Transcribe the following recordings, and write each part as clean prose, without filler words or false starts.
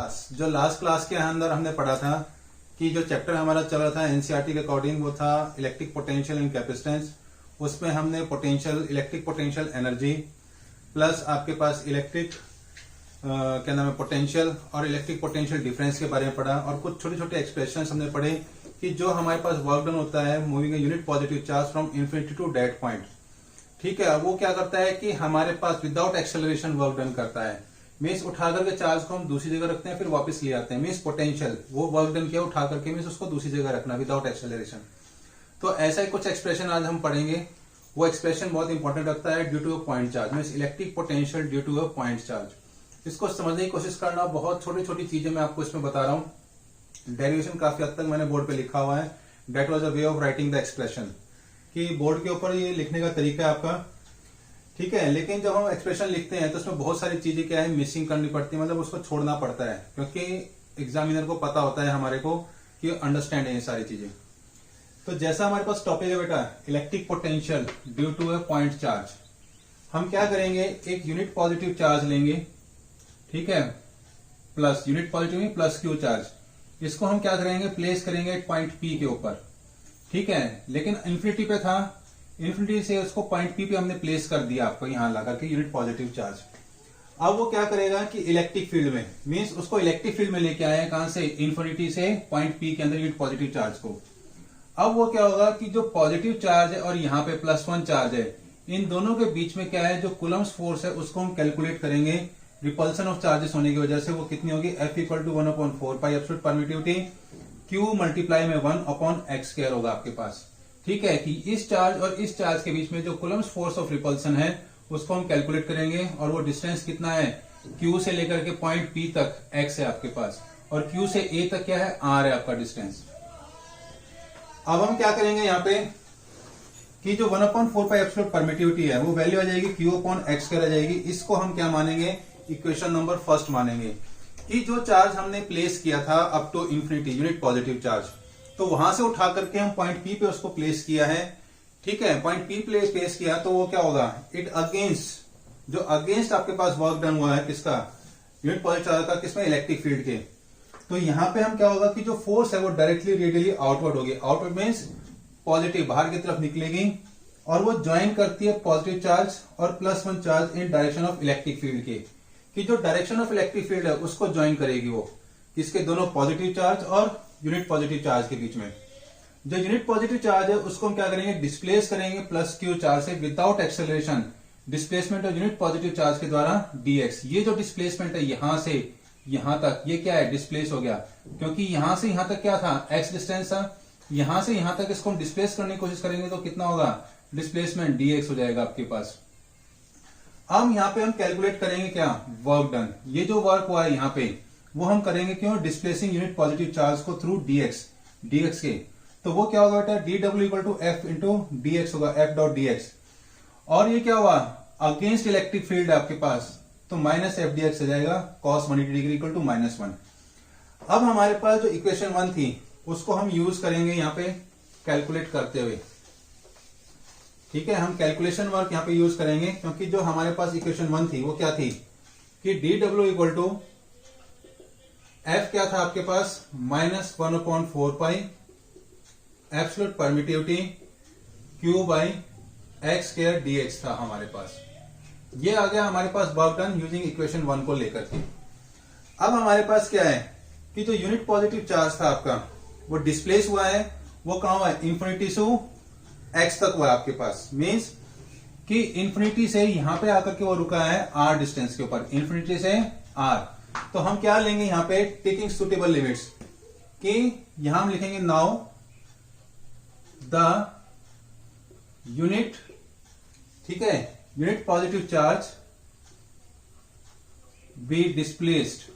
Class, जो last class के अंदर हमने पढ़ा था कि जो चैप्टर हमारा चल रहा था एनसीईआरटी के अकॉर्डिंग वो था इलेक्ट्रिक पोटेंशियल एंड कैपेसिटेंस। उसमें हमने potential, electric potential energy plus आपके पास इलेक्ट्रिक क्या नाम है पोटेंशियल और इलेक्ट्रिक पोटेंशियल डिफरेंस के बारे में पढ़ा, और कुछ छोटे छोटे एक्सप्रेशन हमने पढ़े कि जो हमारे पास वर्क डन होता है moving a unit positive charge from infinity to dead point, ठीक है, वो क्या करता है कि हमारे पास विदाउट एक्सेलरेशन वर्क डन करता है। मीन्स उठा करके चार्ज को हम दूसरी जगह रखते हैं फिर वापस ले आते हैं। मीन्स पोटेंशियल वो वर्क डन किया उठा करके, मीन्स उसको दूसरी जगह रखना विदाउट एक्सेलरेशन। तो ऐसा ही कुछ एक्सप्रेशन आज हम पढ़ेंगे। वो एक्सप्रेशन बहुत इंपॉर्टेंट रखता है due to a point charge, means electric potential due to a point charge. इसको समझने की कोशिश करना, बहुत छोटी छोटी चीजें मैं आपको इसमें बता रहा हूँ। डेरिवेशन काफी हद तक मैंने बोर्ड पे लिखा हुआ है। That was a way of writing the expression, कि बोर्ड के ऊपर ये लिखने का तरीका है आपका, ठीक है। लेकिन जब हम एक्सप्रेशन लिखते हैं तो उसमें बहुत सारी चीजें क्या है मिसिंग करनी पड़ती है, मतलब उसको छोड़ना पड़ता है, क्योंकि एग्जामिनर को पता होता है हमारे को कि अंडरस्टैंड है ये सारी चीजें। तो जैसा हमारे पास टॉपिक है बेटा electric potential due to a point charge, हम क्या करेंगे एक यूनिट पॉजिटिव चार्ज लेंगे, ठीक है, प्लस यूनिट पॉजिटिव में प्लस क्यू चार्ज, इसको हम क्या करेंगे प्लेस करेंगे एक पॉइंट पी के ऊपर, ठीक है। लेकिन इन्फिनिटी पे था, इन्फिनिटी से उसको पॉइंट पी पे हमने प्लेस कर दिया आपको यहां लगा के यूनिट पॉजिटिव चार्ज। अब वो क्या करेगा कि इलेक्ट्रिक फील्ड में, मींस उसको इलेक्ट्रिक फील्ड में लेके आए कहां से, इन्फिनिटी से पॉइंट पी के अंदर यूनिट पॉजिटिव चार्ज को। अब वो क्या होगा कि जो पॉजिटिव चार्ज है और यहाँ पे +1 चार्ज है, इन दोनों के बीच में क्या है जो कूलम्स फोर्स है उसको हम कैलकुलेट करेंगे। रिपल्सन ऑफ चार्जेस होने की वजह से वो कितनी होगी, F = 1/4 pi absolute permittivity Q multiply में 1/x² होगा आपके पास, ठीक है। कि इस चार्ज और इस चार्ज के बीच में जो कूलम्स फोर्स ऑफ रिपल्सन है उसको हम कैलकुलेट करेंगे, और वो डिस्टेंस कितना है Q से लेकर के पॉइंट P तक x है आपके पास, और Q से A तक क्या है R है आपका डिस्टेंस। अब हम क्या करेंगे यहाँ पे कि जो 1/4 पाई एब्सोल्यूट परमिटिविटी है वो वैल्यू आ जाएगी Q/x² आ जाएगी। इसको हम क्या मानेंगे, इक्वेशन नंबर फर्स्ट मानेंगे कि जो चार्ज हमने प्लेस किया था up to infinity unit positive charge, तो वहां से उठा करके हम पॉइंट पी पे उसको प्लेस किया है, ठीक है। पॉइंट पी प्लेस किया तो वो क्या होगा, इट अगेंस्ट, जो अगेंस्ट आपके पास वर्क डन हुआ है किसका, यूनिट पॉजिटिव चार्ज का, किसमें, इलेक्ट्रिक फील्ड के। तो यहाँ पे हम क्या होगा कि जो फोर्स है वो डायरेक्टली रेडियली आउटवर्ड होगी। आउटवर्ड मीन्स पॉजिटिव बाहर की तरफ निकलेगी, और वो ज्वाइन करती है पॉजिटिव चार्ज और +1 charge in direction of electric field के, कि जो डायरेक्शन ऑफ इलेक्ट्रिक फील्ड है उसको ज्वाइन करेगी वो किसके, दोनों पॉजिटिव चार्ज और यूनिट पॉजिटिव चार्ज के बीच में। जो यूनिट पॉजिटिव चार्ज है उसको हम क्या करेंगे, डिस्प्लेस करेंगे +q चार्ज से without acceleration, displacement of unit positive charge के द्वारा dx। ये जो डिस्प्लेसमेंट है यहां से यहां तक, ये क्या है, डिस्प्लेस हो गया, क्योंकि यहां से यहां तक क्या था, x डिस्टेंस था, यहां से यहां तक इसको हम डिस्प्लेस करने की कोशिश करेंगे तो कितना होगा, डिस्प्लेसमेंट dx हो जाएगा आपके पास। अब यहाँ पे हम कैलकुलेट करेंगे क्या, वर्क डन। ये जो वर्क हुआ है यहाँ पे वो हम करेंगे क्यों, डिस्प्लेसिंग यूनिट पॉजिटिव चार्ज को थ्रू dx के। तो वो क्या होगा बेटा, dw = F × dx होगा, F.dx। और ये क्या हुआ, अगेंस्ट इलेक्ट्रिक फील्ड है आपके पास, तो -F/dx हो जाएगा, cos 180° = -1। अब हमारे पास जो इक्वेशन 1 थी उसको हम यूज करेंगे यहाँ पे कैलकुलेट करते हुए, ठीक है। हम कैलकुलेशन वर्क यहाँ पे यूज करेंगे, क्योंकि जो हमारे पास इक्वेशन 1 थी वो क्या थी कि dw = F क्या था आपके पास, -1/4 pi absolute permittivity Q/x² dx था हमारे पास। ये आ गया हमारे पास वर्क डन यूजिंग इक्वेशन 1 को लेकर के। अब हमारे पास क्या है कि जो यूनिट पॉजिटिव चार्ज था आपका वो डिस्प्लेस हुआ है, वो कहां हुआ है, इन्फिनिटी से x तक हुआ है आपके पास। मींस कि इन्फिनिटी से यहां पे आकर के वो रुका है r डिस्टेंस के ऊपर, इन्फिनिटी से r। तो हम क्या लेंगे यहाँ पे, टेकिंग सुटेबल लिमिट्स, कि यहां हम लिखेंगे नाउ द यूनिट, ठीक है, unit positive charge be displaced.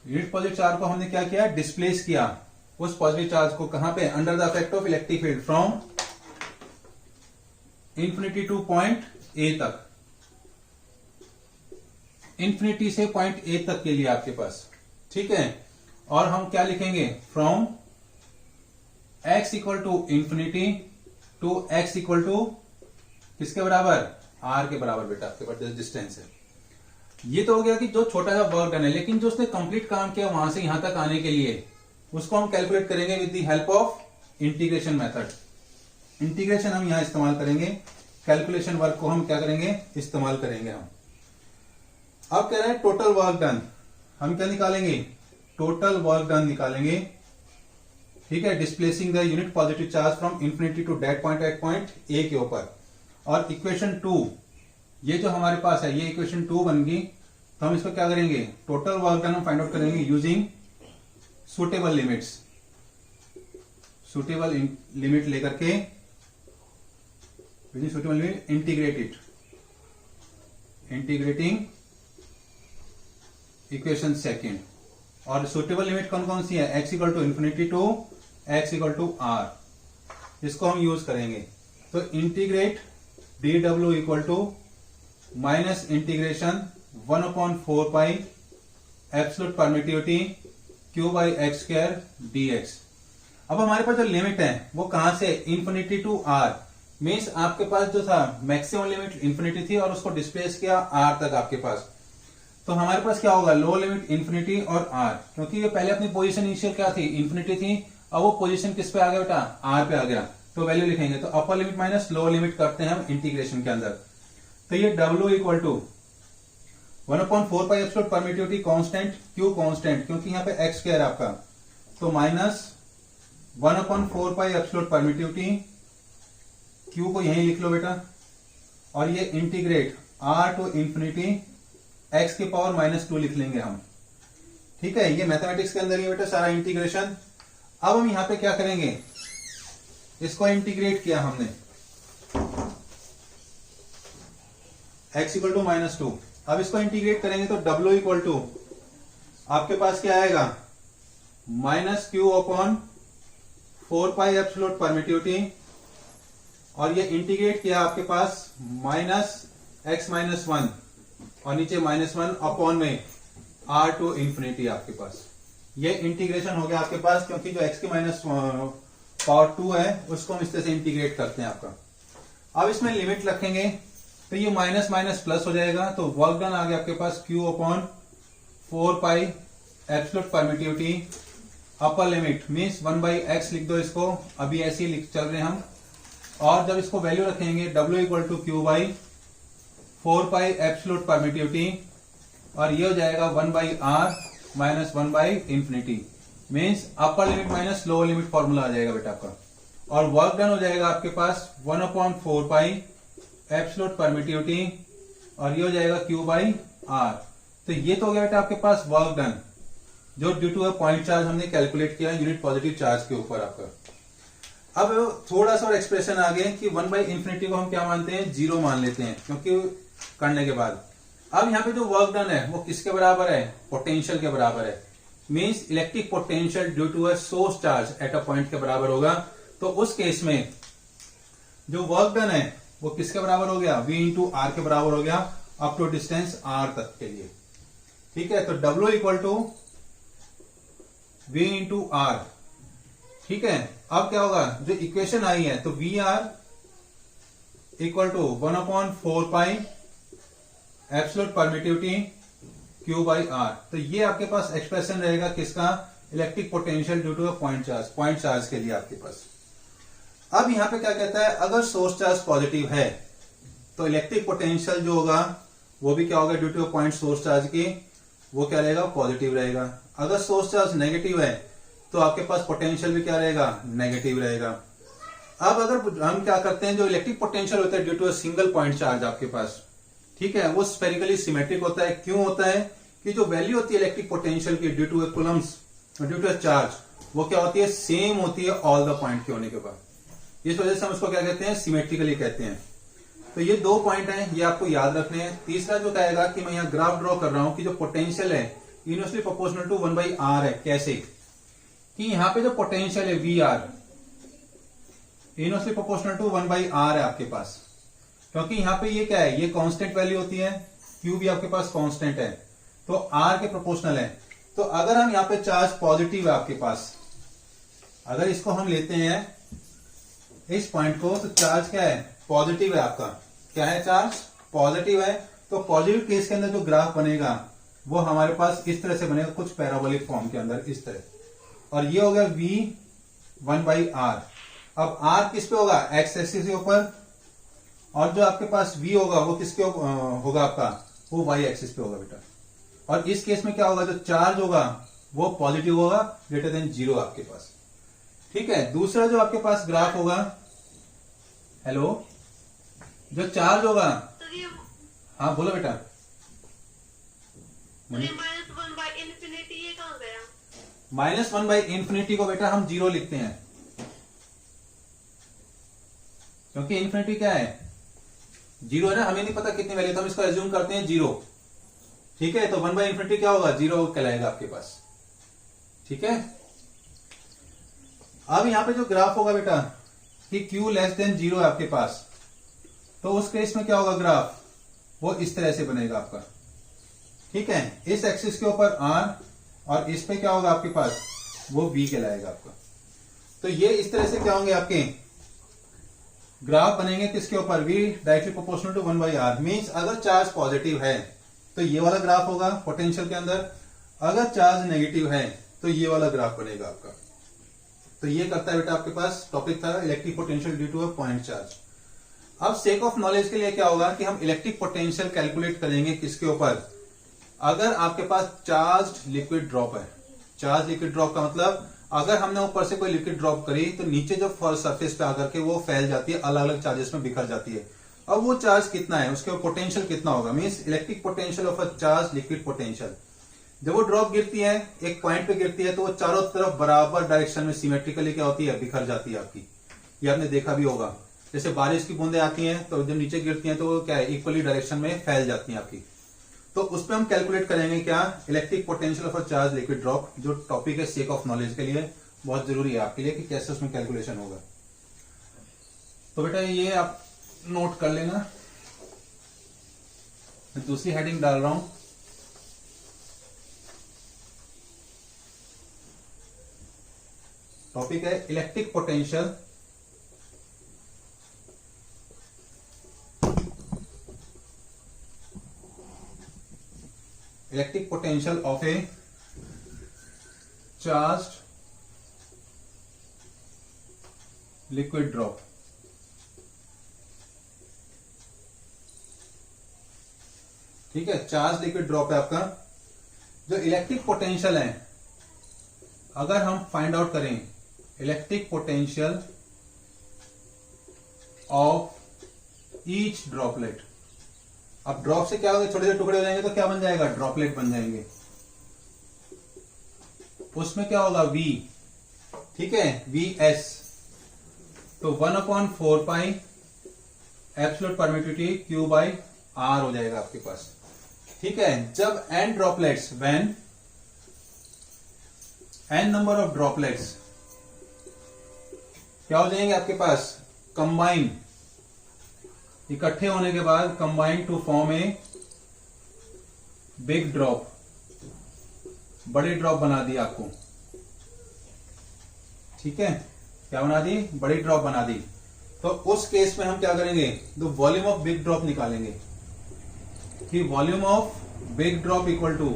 Unit positive charge को हमने क्या किया, डिस्प्लेस किया उस पॉजिटिव चार्ज को, कहां पे, under the effect of electric field from infinity two point A तक, इन्फिनिटी से पॉइंट ए तक के लिए आपके पास, ठीक है। और हम क्या लिखेंगे, from x = infinity to x = किसके बराबर, r के बराबर बेटा, आपके पास डिस्टेंस है। ये तो हो गया कि जो छोटा सा वर्क डन है, लेकिन जो उसने कंप्लीट काम किया वहां से यहां तक आने के लिए, उसको हम कैलकुलेट करेंगे with the help of integration method. Integration हम यहां इस्तेमाल करेंगे, कैलकुलेशन वर्क को हम क्या करेंगे, इस्तेमाल करेंगे हम। अब कह रहे हैं टोटल वर्क डन, हम क्या निकालेंगे, टोटल वर्क डन निकालेंगे। ठीक है, displacing the unit positive charge from infinity to dead point at point A के ऊपर। और इक्वेशन 2, ये जो हमारे पास है ये इक्वेशन 2 बन गई, तो हम इसको क्या करेंगे, टोटल वर्क डन हम फाइंड आउट करेंगे using suitable limits. Suitable limit लेकर के, suitable limit integrated, integrating equation second. और सुटेबल लिमिट कौन कौन सी है, x equal to infinity to x equal to R, इसको हम यूज करेंगे। तो integrate D W equal to minus integration 1/4 pi absolute permittivity q by X square dx। अब हमारे पास जो लिमिट है वो कहां से, इंफिनिटी टू r, मीन्स आपके पास जो था मैक्सिमम लिमिट इंफिनिटी थी और उसको डिस्प्लेस किया r तक आपके पास। तो हमारे पास क्या होगा, लोअर लिमिट इंफिनिटी और r, क्योंकि ये पहले अपनी पोजीशन इनिशियल क्या थी, इंफिनिटी थी, अब वो पोजीशन किस पे आ गया बेटा, r पे आ गया, तो वैल्यू लिखेंगे। तो upper limit minus lower limit करते हैं हम इंटीग्रेशन के अंदर। तो ये w equal to 1/4 pi absolute permittivity constant, q constant क्योंकि यहाँ पे x स्क्वायर आपका, तो minus 1/4 pi absolute permittivity, q को यहीं लिख लो बेटा, और ये integrate r to infinity x की पावर -2 लिख लेंगे हम। ठीक है, ये मैथमेटिक्स के अंदर ही बेटा सारा इंटीग्रेशन। अब हम यहां पे क्या करेंगे, इसको इंटीग्रेट किया हमने, x इक्वल टू -2, अब इसको इंटीग्रेट करेंगे तो w इक्वल टू आपके पास क्या आएगा, -q/4 पाई एब्सोल्यूट परमिटिविटी, और ये इंटीग्रेट किया आपके पास -x-1 और नीचे -1 अपॉन में r टू इंफिनिटी आपके पास। ये इंटीग्रेशन हो गया आपके पास, क्योंकि जो x की -2 है उसको हम इस तरह से इंटीग्रेट करते हैं आपका। अब इसमें लिमिट रखेंगे तो ये माइनस माइनस प्लस हो जाएगा, तो वर्क डन आ गया आपके पास q/4 pi absolute permittivity, upper limit means 1/x लिख दो इसको, अभी ऐसे ही चल रहे हैं हम। और जब इसको वैल्यू रखेंगे w equal to q/4 pi absolute permittivity, और ये हो जाएगा 1/r minus infinity, means upper limit minus lower limit formula आ जाएगा बेटा आपका। और वर्क डन हो जाएगा आपके पास 1/4 पाई एब्सोल्यूट परमिटिविटी, और ये हो जाएगा q/r। तो ये तो हो गया बेटा आपके पास वर्क डन, जो due to a point charge हमने कैलकुलेट किया यूनिट पॉजिटिव चार्ज के ऊपर आपका। अब थोड़ा सा और एक्सप्रेशन आ गया कि 1/इंफिनिटी को हम क्या मानते हैं, 0 मान लेते हैं, क्योंकि करने के बाद अब यहाँ पे जो वर्क डन है वो किसके बराबर है, पोटेंशियल के बराबर है, means electric potential due to a source charge at a point के बराबर होगा। तो उस केस में जो वर्क डन है वो किसके बराबर हो गया, v इंटू आर के बराबर हो गया, अप टू डिस्टेंस r तक के लिए। ठीक है, तो w equal to v into R. ठीक है, अब क्या होगा, जो इक्वेशन आई है तो V R equal to 1/4 pi absolute permittivity q/r। तो ये आपके पास एक्सप्रेशन रहेगा किसका, electric potential due to a point charge के लिए आपके पास। अब यहां पे क्या कहता है, अगर सोर्स चार्ज पॉजिटिव है तो इलेक्ट्रिक पोटेंशियल जो होगा वो भी क्या होगा, due to a point source charge की, वो क्या रहेगा, पॉजिटिव रहेगा। अगर सोर्स चार्ज नेगेटिव है तो आपके पास पोटेंशियल भी क्या रहेगा, नेगेटिव रहेगा। अब अगर हम क्या करते हैं, जो इलेक्ट्रिक पोटेंशियल होता है due to a single point charge आपके पास, ठीक है, वो स्फेरिकली सिमेट्रिक होता है। क्यों होता है कि जो वैल्यू होती है इलेक्ट्रिक पोटेंशियल की due to a Coulomb's, due to a charge, वो क्या होती है, सेम होती है ऑल द पॉइंट के होने के बाद। इस वजह से हम उसको क्या कहते हैं, सिमेट्रिकली कहते हैं। तो ये 2 पॉइंट हैं, ये आपको याद रखने हैं। तीसरा जो कहेगा कि मैं यहाँ ग्राफ ड्रॉ कर रहा हूं कि जो पोटेंशियल है इनवर्सली प्रोपोर्शनल टू 1/r है। कैसे कि यहाँ पे जो पोटेंशियल है VR inversely proportional to 1/r है आपके पास, क्योंकि यहाँ पे ये क्या है, ये कांस्टेंट वैल्यू होती है, Q भी आपके पास कांस्टेंट है, तो R के प्रोपोर्शनल है। तो अगर हम यहाँ पे चार्ज पॉजिटिव है आपके पास, अगर इसको हम लेते हैं इस पॉइंट को, तो चार्ज क्या है, पॉजिटिव है आपका। क्या है, चार्ज पॉजिटिव है, तो पॉजिटिव केस के अंदर जो ग्राफ बनेगा वो हमारे पास इस तरह से बनेगा, कुछ पैराबोलिक फॉर्म के अंदर इस तरह। और ये हो गया V1/R। अब R किस पे होगा? एक्स एक्सिस के ऊपर, और जो आपके पास V होगा वो किसके होगा आपका? वो Y एक्सिस पे होगा बेटा। और इस केस में क्या होगा? जो चार्ज होगा वो पॉजिटिव होगा, ग्रेटर देन 0 आपके पास। ठीक है। दूसरा जो आपके पास ग्राफ होगा, हेलो, जो चार्ज होगा, हाँ बोलो बेटा। -1/∞ ये कहां गया? -1/∞ को बेटा हम 0 लिखते हैं, क्योंकि इन्फिनिटी क्या है? 0 है ना, हमें नहीं पता कितनी वैल्यू, तो हम इसको एज्यूम करते हैं 0। ठीक है, तो 1/∞ क्या होगा? 0 कहलाएगा आपके पास। ठीक है। अब यहां पे जो ग्राफ होगा बेटा कि Q < 0 है आपके पास, तो उस केस में क्या होगा? ग्राफ वो इस तरह से बनेगा आपका। ठीक है। इस एक्सिस के ऊपर R, और इस पे क्या होगा आपके पास? वो V कहलाएगा आपका। तो ये इस तरह से क्या होंगे आपके ग्राफ बनेंगे, किसके ऊपर? V directly proportional to 1/R। Means अगर चार्ज पॉजिटिव है तो ये वाला ग्राफ होगा पोटेंशियल के अंदर, अगर चार्ज नेगेटिव है तो ये वाला ग्राफ बनेगा आपका। तो ये करता है बेटा आपके पास टॉपिक था electric potential due to a point charge. अब सेक ऑफ नॉलेज के लिए क्या होगा कि हम इलेक्ट्रिक पोटेंशियल कैलकुलेट करेंगे किसके ऊपर? अगर आपके पास चार्ज लिक्विड ड्रॉप है। चार्ज लिक्विड ड्रॉप का मतलब अगर हमने ऊपर से कोई लिक्विड ड्रॉप करी तो नीचे जो सरफेस पे आकर के वो फैल जाती है, अलग अलग चार्जेस में बिखर जाती है। अब वो चार्ज कितना है, उसके पोटेंशियल कितना होगा? Means electric potential of a charge liquid potential. जब वो ड्रॉप गिरती है, एक पॉइंट पे गिरती है, तो वो चारों तरफ बराबर डायरेक्शन में सिमेट्रिकली क्या होती है? बिखर जाती है आपकी। ये आपने देखा भी होगा, जैसे बारिश की बूंदें आती हैं तो जब नीचे गिरती हैं तो वो क्या है? इक्वली डायरेक्शन में फैल जाती हैं आपकी। तो उस पर हम कैलकुलेट करेंगे क्या? Electric potential of a charge liquid drop, जो टॉपिक है सेक ऑफ नॉलेज के लिए बहुत जरूरी है आपके लिए कि कैसे उसमें कैलकुलेशन होगा। तो बेटा ये आप नोट कर लेना। मैं दूसरी हेडिंग डाल रहा हूं, टॉपिक है electric potential of A charged liquid drop. ठीक है, चार्ज लिक्विड ड्रॉप है आपका। जो इलेक्ट्रिक पोटेंशियल है, अगर हम फाइंड आउट करें electric potential of each droplet. अब ड्रॉप से क्या होगा? छोटे छोटे टुकड़े हो जाएंगे तो क्या बन जाएगा? ड्रॉपलेट बन जाएंगे। उसमें क्या होगा? V। ठीक है, Vs। तो 1/4 पाई एब्सोल्यूट परमिटिविटी Q/R हो जाएगा आपके पास। ठीक है। जब n droplets, when n number of droplets क्या हो जाएंगे आपके पास? कंबाइन, इकट्ठे होने के बाद combine to form a big drop, बड़ी ड्रॉप बना दी आपको। ठीक है, क्या बना दी? बड़ी ड्रॉप बना दी। तो उस केस में हम क्या करेंगे? The volume of big drop निकालेंगे कि volume of big drop equal to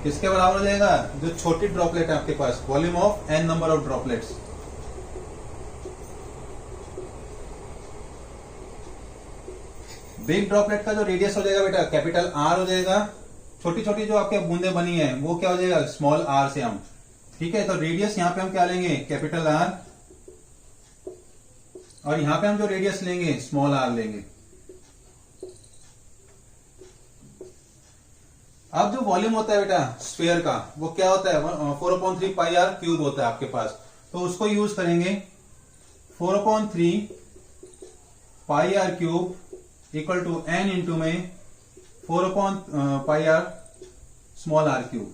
किसके बराबर हो जाएगा? जो छोटी ड्रॉपलेट है आपके पास, volume of n number of droplets. Big droplet का जो रेडियस हो जाएगा बेटा कैपिटल R हो जाएगा। छोटी छोटी जो आपके बूंदे बनी है वो क्या हो जाएगा? स्मॉल r से हम। ठीक है, तो रेडियस यहां पे हम क्या लेंगे? कैपिटल R, और यहां पे हम जो रेडियस लेंगे स्मॉल r लेंगे। अब जो वॉल्यूम होता है बेटा स्फीयर का, वो क्या होता है? 4/3 पाई r क्यूब होता है आपके पास। तो उसको यूज करेंगे 4/3 pi r cube equal to n into में 4/पाई r स्मॉल r क्यूब।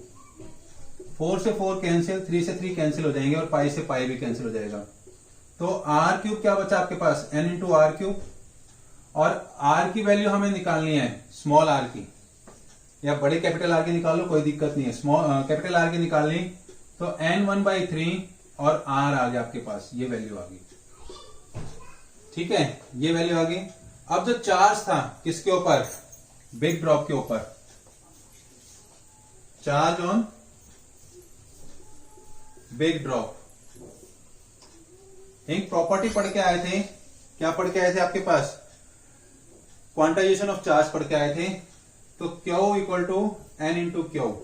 4 से 4 कैंसिल, 3 से 3 कैंसिल हो जाएंगे और पाई से पाई भी कैंसिल हो जाएगा। तो r क्यूब क्या बचा आपके पास? n into r cube. और r की वैल्यू हमें निकालनी है स्मॉल r की, या बड़े कैपिटल R की निकालो, कोई दिक्कत नहीं है। स्मॉल कैपिटल R की निकालनी तो n 1/3 और R आ गया आपके पास, ये वैल्यू आ गई। ठीक है, ये वैल्यू आ गई। अब जो चार्ज था किसके ऊपर, बिग ड्रॉप के ऊपर, चार्ज ऑन बिग ड्रॉप, एक प्रॉपर्टी पढ़ के आए थे, क्या पढ़ के आए थे आपके पास, क्वांटाइजेशन ऑफ चार्ज पढ़ के आए थे। तो Q equal to N into Q,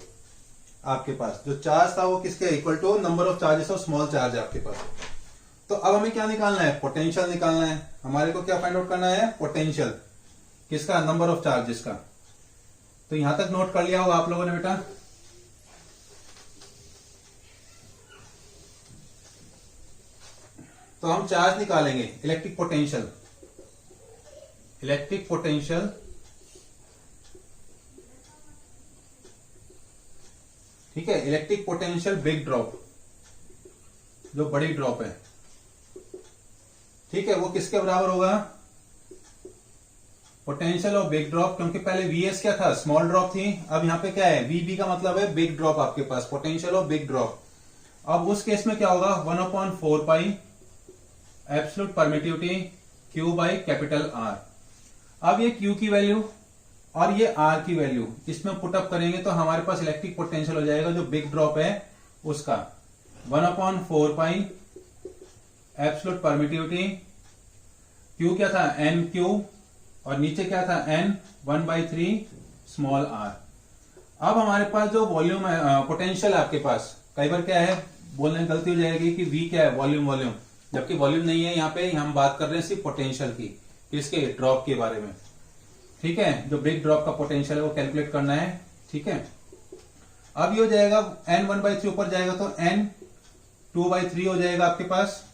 आपके पास जो चार्ज था वो किसके equal to number of charges of small charge है आपके पास। तो अब हमें क्या निकालना है, पोटेंशियल निकालना है। हमारे को क्या फाइंड आउट करना है, पोटेंशियल किसका, नंबर ऑफ चार्जेस का। तो यहां तक नोट कर लिया होगा आप लोगों ने बेटा। तो हम चार्ज निकालेंगे, इलेक्ट्रिक पोटेंशियल, इलेक्ट्रिक पोटेंशियल ठीक है, इलेक्ट्रिक पोटेंशियल बिग ड्रॉप, जो बड़ी ड्रॉप है, ठीक है, वो किसके बराबर होगा, पोटेंशियल ऑफ बिग ड्रॉप, क्योंकि पहले वीएस क्या था, स्मॉल ड्रॉप थी, अब यहां पे क्या है, वीबी का मतलब है बिग ड्रॉप आपके पास, पोटेंशियल ऑफ बिग ड्रॉप। अब उस केस में क्या होगा, 1/4 pi absolute permittivity Q by capital R. अब ये क्यू की वैल्यू और ये आर की वैल्यू इसमें पुटअप करेंगे तो हमारे पास इलेक्ट्रिक पोटेंशियल हो जाएगा जो बिग ड्रॉप है उसका 1/4 पाई एब्सोल्यूट परमिटिविटी, क्यू क्या था, एन क्यू, और नीचे क्या था, एन 1/3 स्मॉल आर। अब हमारे पास जो वॉल्यूम है, पोटेंशियल है आपके पास, कई बार क्या है बोलने में गलती हो जाएगी कि वी क्या है, वॉल्यूम, वॉल्यूम, जबकि वॉल्यूम नहीं है, यहाँ पे हम बात कर रहे हैं सिर्फ पोटेंशियल की, किसके, ड्रॉप के बारे में, ठीक है, जो बिग ड्रॉप का पोटेंशियल है वो कैलकुलेट करना है, ठीक है। अब ये हो जाएगा n 1/3 ऊपर जाएगा तो n 2/3 हो जाएगा आपके पास,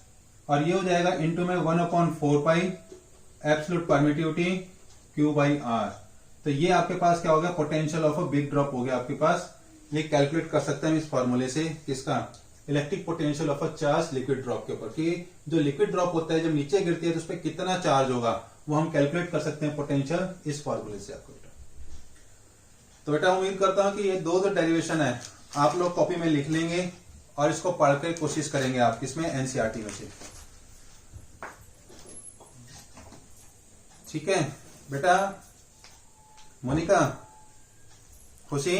और ये हो जाएगा इंटू में 1/4 pi absolute permittivity Q by R. तो ये आपके पास क्या हो गया, potential of a big drop हो गया आपके पास। ये कैलकुलेट कर सकते हैं इस फॉर्मूले से, किसका, electric potential of a charge liquid drop के ऊपर, कि जो लिक्विड ड्रॉप होता है जब नीचे गिरती है तो उस पर कितना चार्ज होगा वो हम कैलकुलेट कर सकते हैं पोटेंशियल इस फॉर्मूले से आपको। तो बेटा उम्मीद करता हूं कि ये दो जो डेरिवेशन है आप लोग कॉपी में लिख लेंगे और इसको पढ़ के कोशिश करेंगे आप किसमें, एनसीईआरटी में से, ठीक है बेटा। मोनिका, खुशी।